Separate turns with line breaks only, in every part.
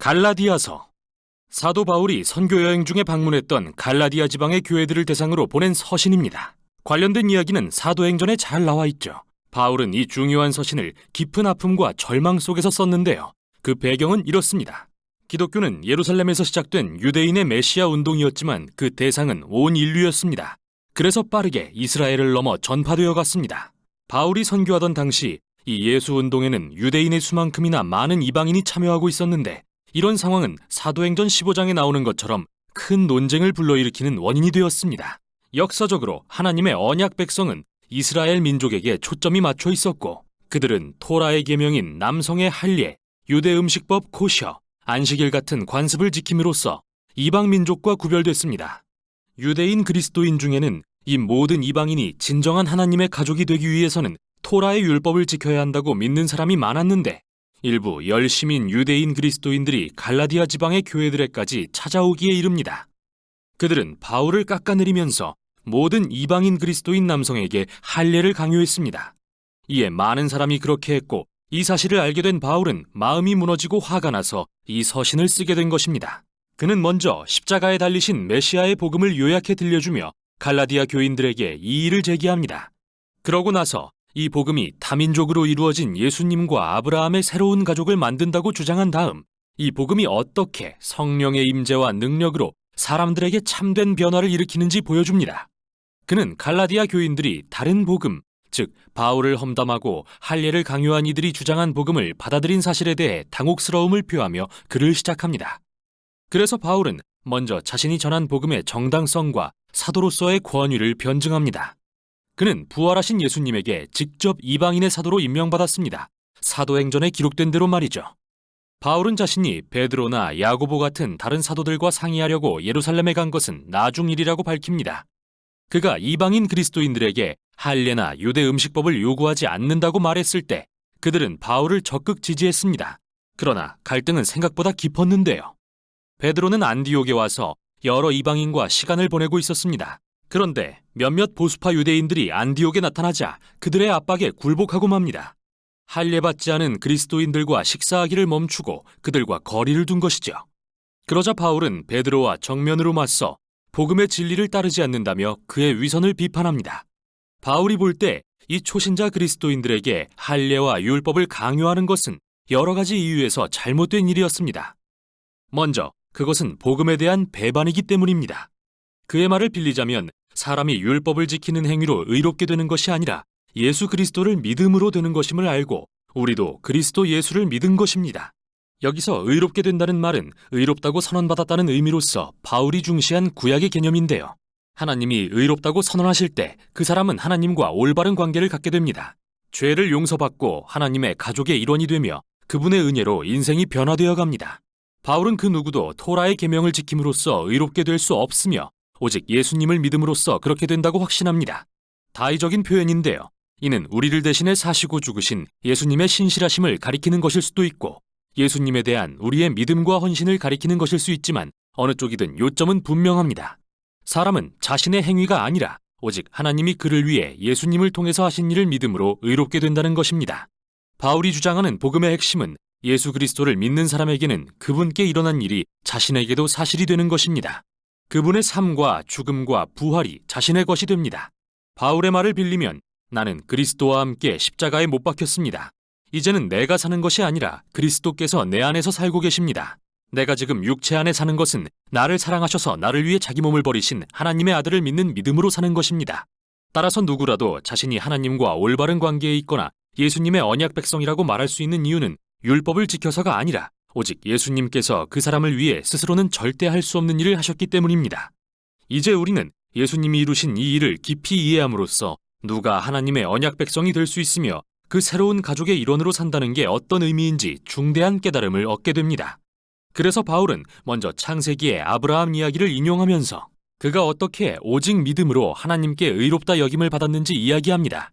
갈라디아서. 사도 바울이 선교 여행 중에 방문했던 갈라디아 지방의 교회들을 대상으로 보낸 서신입니다. 관련된 이야기는 사도행전에 잘 나와 있죠. 바울은 이 중요한 서신을 깊은 아픔과 절망 속에서 썼는데요. 그 배경은 이렇습니다. 기독교는 예루살렘에서 시작된 유대인의 메시아 운동이었지만 그 대상은 온 인류였습니다. 그래서 빠르게 이스라엘을 넘어 전파되어 갔습니다. 바울이 선교하던 당시 이 예수 운동에는 유대인의 수만큼이나 많은 이방인이 참여하고 있었는데, 이런 상황은 사도행전 15장에 나오는 것처럼 큰 논쟁을 불러일으키는 원인이 되었습니다. 역사적으로 하나님의 언약 백성은 이스라엘 민족에게 초점이 맞춰 있었고, 그들은 토라의 계명인 남성의 할례, 유대 음식법 코셔, 안식일 같은 관습을 지킴으로써 이방 민족과 구별됐습니다. 유대인 그리스도인 중에는 이 모든 이방인이 진정한 하나님의 가족이 되기 위해서는 토라의 율법을 지켜야 한다고 믿는 사람이 많았는데, 일부 열심인 유대인 그리스도인들이 갈라디아 지방의 교회들에까지 찾아오기에 이릅니다. 그들은 바울을 깎아내리면서 모든 이방인 그리스도인 남성에게 할례를 강요했습니다. 이에 많은 사람이 그렇게 했고, 이 사실을 알게 된 바울은 마음이 무너지고 화가 나서 이 서신을 쓰게 된 것입니다. 그는 먼저 십자가에 달리신 메시아의 복음을 요약해 들려주며 갈라디아 교인들에게 이의를 제기합니다. 그러고 나서 이 복음이 다민족으로 이루어진 예수님과 아브라함의 새로운 가족을 만든다고 주장한 다음, 이 복음이 어떻게 성령의 임재와 능력으로 사람들에게 참된 변화를 일으키는지 보여줍니다. 그는 갈라디아 교인들이 다른 복음, 즉 바울을 험담하고 할례를 강요한 이들이 주장한 복음을 받아들인 사실에 대해 당혹스러움을 표하며 글을 시작합니다. 그래서 바울은 먼저 자신이 전한 복음의 정당성과 사도로서의 권위를 변증합니다. 그는 부활하신 예수님에게 직접 이방인의 사도로 임명받았습니다. 사도행전에 기록된 대로 말이죠. 바울은 자신이 베드로나 야고보 같은 다른 사도들과 상의하려고 예루살렘에 간 것은 나중 일이라고 밝힙니다. 그가 이방인 그리스도인들에게 할례나 유대 음식법을 요구하지 않는다고 말했을 때 그들은 바울을 적극 지지했습니다. 그러나 갈등은 생각보다 깊었는데요. 베드로는 안디옥에 와서 여러 이방인과 시간을 보내고 있었습니다. 그런데 몇몇 보수파 유대인들이 안디옥에 나타나자 그들의 압박에 굴복하고 맙니다. 할례받지 않은 그리스도인들과 식사하기를 멈추고 그들과 거리를 둔 것이죠. 그러자 바울은 베드로와 정면으로 맞서 복음의 진리를 따르지 않는다며 그의 위선을 비판합니다. 바울이 볼 때 이 초신자 그리스도인들에게 할례와 율법을 강요하는 것은 여러 가지 이유에서 잘못된 일이었습니다. 먼저 그것은 복음에 대한 배반이기 때문입니다. 그의 말을 빌리자면 사람이 율법을 지키는 행위로 의롭게 되는 것이 아니라 예수 그리스도를 믿음으로 되는 것임을 알고 우리도 그리스도 예수를 믿은 것입니다. 여기서 의롭게 된다는 말은 의롭다고 선언받았다는 의미로서 바울이 중시한 구약의 개념인데요. 하나님이 의롭다고 선언하실 때 그 사람은 하나님과 올바른 관계를 갖게 됩니다. 죄를 용서받고 하나님의 가족의 일원이 되며 그분의 은혜로 인생이 변화되어 갑니다. 바울은 그 누구도 토라의 계명을 지킴으로써 의롭게 될 수 없으며 오직 예수님을 믿음으로써 그렇게 된다고 확신합니다. 다의적인 표현인데요. 이는 우리를 대신해 사시고 죽으신 예수님의 신실하심을 가리키는 것일 수도 있고 예수님에 대한 우리의 믿음과 헌신을 가리키는 것일 수 있지만 어느 쪽이든 요점은 분명합니다. 사람은 자신의 행위가 아니라 오직 하나님이 그를 위해 예수님을 통해서 하신 일을 믿음으로 의롭게 된다는 것입니다. 바울이 주장하는 복음의 핵심은 예수 그리스도를 믿는 사람에게는 그분께 일어난 일이 자신에게도 사실이 되는 것입니다. 그분의 삶과 죽음과 부활이 자신의 것이 됩니다. 바울의 말을 빌리면 나는 그리스도와 함께 십자가에 못 박혔습니다. 이제는 내가 사는 것이 아니라 그리스도께서 내 안에서 살고 계십니다. 내가 지금 육체 안에 사는 것은 나를 사랑하셔서 나를 위해 자기 몸을 버리신 하나님의 아들을 믿는 믿음으로 사는 것입니다. 따라서 누구라도 자신이 하나님과 올바른 관계에 있거나 예수님의 언약 백성이라고 말할 수 있는 이유는 율법을 지켜서가 아니라 오직 예수님께서 그 사람을 위해 스스로는 절대 할 수 없는 일을 하셨기 때문입니다. 이제 우리는 예수님이 이루신 이 일을 깊이 이해함으로써 누가 하나님의 언약 백성이 될 수 있으며 그 새로운 가족의 일원으로 산다는 게 어떤 의미인지 중대한 깨달음을 얻게 됩니다. 그래서 바울은 먼저 창세기의 아브라함 이야기를 인용하면서 그가 어떻게 오직 믿음으로 하나님께 의롭다 여김을 받았는지 이야기합니다.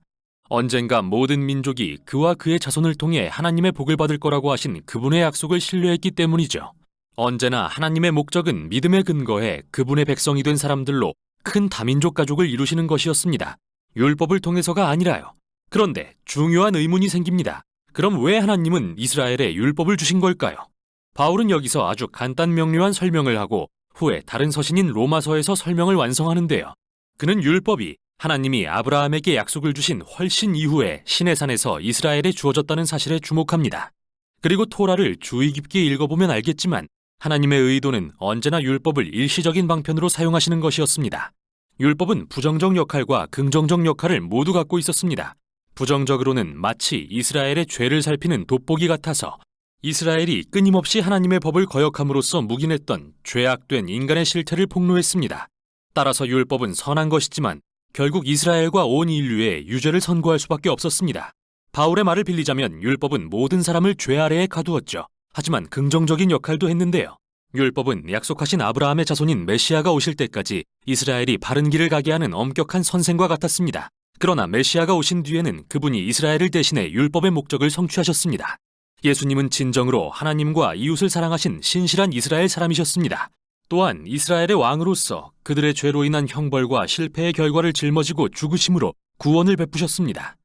언젠가 모든 민족이 그와 그의 자손을 통해 하나님의 복을 받을 거라고 하신 그분의 약속을 신뢰했기 때문이죠. 언제나 하나님의 목적은 믿음에 근거해 그분의 백성이 된 사람들로 큰 다민족 가족을 이루시는 것이었습니다. 율법을 통해서가 아니라요. 그런데 중요한 의문이 생깁니다. 그럼 왜 하나님은 이스라엘에 율법을 주신 걸까요? 바울은 여기서 아주 간단 명료한 설명을 하고 후에 다른 서신인 로마서에서 설명을 완성하는데요. 그는 율법이 하나님이 아브라함에게 약속을 주신 훨씬 이후에 시내산에서 이스라엘에 주어졌다는 사실에 주목합니다. 그리고 토라를 주의 깊게 읽어보면 알겠지만 하나님의 의도는 언제나 율법을 일시적인 방편으로 사용하시는 것이었습니다. 율법은 부정적 역할과 긍정적 역할을 모두 갖고 있었습니다. 부정적으로는 마치 이스라엘의 죄를 살피는 돋보기 같아서 이스라엘이 끊임없이 하나님의 법을 거역함으로써 묵인했던 죄악된 인간의 실태를 폭로했습니다. 따라서 율법은 선한 것이지만 결국 이스라엘과 온 인류의 유죄를 선고할 수밖에 없었습니다. 바울의 말을 빌리자면 율법은 모든 사람을 죄 아래에 가두었죠. 하지만 긍정적인 역할도 했는데요. 율법은 약속하신 아브라함의 자손인 메시아가 오실 때까지 이스라엘이 바른 길을 가게 하는 엄격한 선생과 같았습니다. 그러나 메시아가 오신 뒤에는 그분이 이스라엘을 대신해 율법의 목적을 성취하셨습니다. 예수님은 진정으로 하나님과 이웃을 사랑하신 신실한 이스라엘 사람이셨습니다. 또한 이스라엘의 왕으로서 그들의 죄로 인한 형벌과 실패의 결과를 짊어지고 죽으심으로 구원을 베푸셨습니다.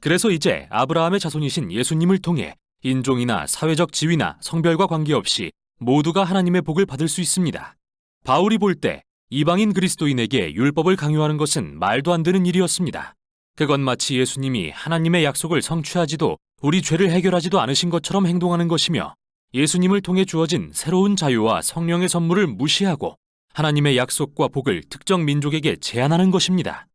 그래서 이제 아브라함의 자손이신 예수님을 통해 인종이나 사회적 지위나 성별과 관계없이 모두가 하나님의 복을 받을 수 있습니다. 바울이 볼 때 이방인 그리스도인에게 율법을 강요하는 것은 말도 안 되는 일이었습니다. 그건 마치 예수님이 하나님의 약속을 성취하지도 우리 죄를 해결하지도 않으신 것처럼 행동하는 것이며 예수님을 통해 주어진 새로운 자유와 성령의 선물을 무시하고 하나님의 약속과 복을 특정 민족에게 제한하는 것입니다.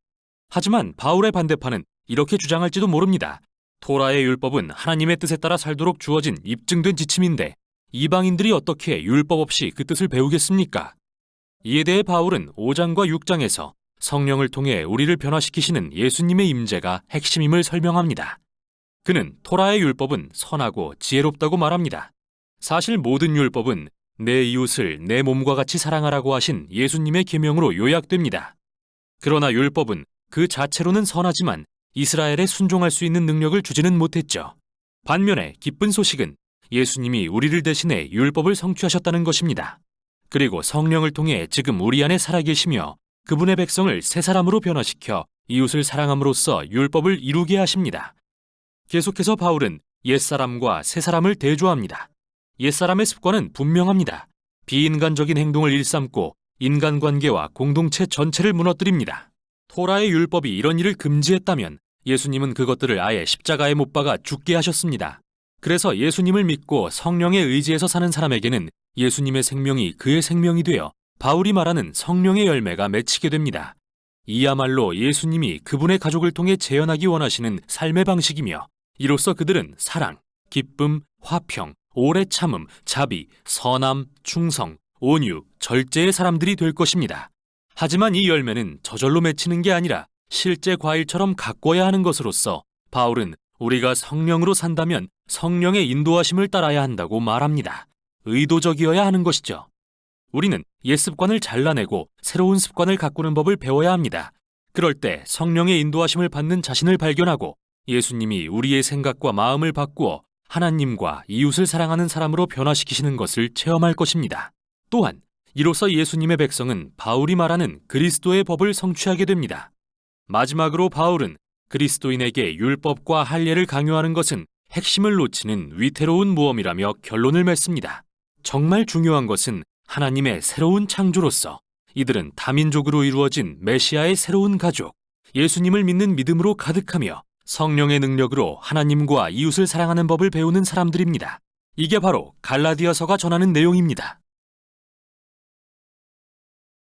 하지만 바울의 반대파는 이렇게 주장할지도 모릅니다. 토라의 율법은 하나님의 뜻에 따라 살도록 주어진 입증된 지침인데 이방인들이 어떻게 율법 없이 그 뜻을 배우겠습니까? 이에 대해 바울은 5장과 6장에서 성령을 통해 우리를 변화시키시는 예수님의 임재가 핵심임을 설명합니다. 그는 토라의 율법은 선하고 지혜롭다고 말합니다. 사실 모든 율법은 내 이웃을 내 몸과 같이 사랑하라고 하신 예수님의 계명으로 요약됩니다. 그러나 율법은 그 자체로는 선하지만 이스라엘에 순종할 수 있는 능력을 주지는 못했죠. 반면에 기쁜 소식은 예수님이 우리를 대신해 율법을 성취하셨다는 것입니다. 그리고 성령을 통해 지금 우리 안에 살아계시며 그분의 백성을 새 사람으로 변화시켜 이웃을 사랑함으로써 율법을 이루게 하십니다. 계속해서 바울은 옛사람과 새사람을 대조합니다. 옛사람의 습관은 분명합니다. 비인간적인 행동을 일삼고 인간관계와 공동체 전체를 무너뜨립니다. 토라의 율법이 이런 일을 금지했다면 예수님은 그것들을 아예 십자가에 못 박아 죽게 하셨습니다. 그래서 예수님을 믿고 성령의 의지에서 사는 사람에게는 예수님의 생명이 그의 생명이 되어 바울이 말하는 성령의 열매가 맺히게 됩니다. 이야말로 예수님이 그분의 가족을 통해 재현하기 원하시는 삶의 방식이며 이로써 그들은 사랑, 기쁨, 화평, 오래 참음, 자비, 선함, 충성, 온유, 절제의 사람들이 될 것입니다. 하지만 이 열매는 저절로 맺히는 게 아니라 실제 과일처럼 가꿔야 하는 것으로서 바울은 우리가 성령으로 산다면 성령의 인도하심을 따라야 한다고 말합니다. 의도적이어야 하는 것이죠. 우리는 옛 습관을 잘라내고 새로운 습관을 가꾸는 법을 배워야 합니다. 그럴 때 성령의 인도하심을 받는 자신을 발견하고 예수님이 우리의 생각과 마음을 바꾸어 하나님과 이웃을 사랑하는 사람으로 변화시키시는 것을 체험할 것입니다. 또한 이로써 예수님의 백성은 바울이 말하는 그리스도의 법을 성취하게 됩니다. 마지막으로 바울은 그리스도인에게 율법과 할례를 강요하는 것은 핵심을 놓치는 위태로운 모험이라며 결론을 맺습니다. 정말 중요한 것은 하나님의 새로운 창조로서 이들은 다민족으로 이루어진 메시아의 새로운 가족, 예수님을 믿는 믿음으로 가득하며 성령의 능력으로 하나님과 이웃을 사랑하는 법을 배우는 사람들입니다. 이게 바로 갈라디아서가 전하는 내용입니다.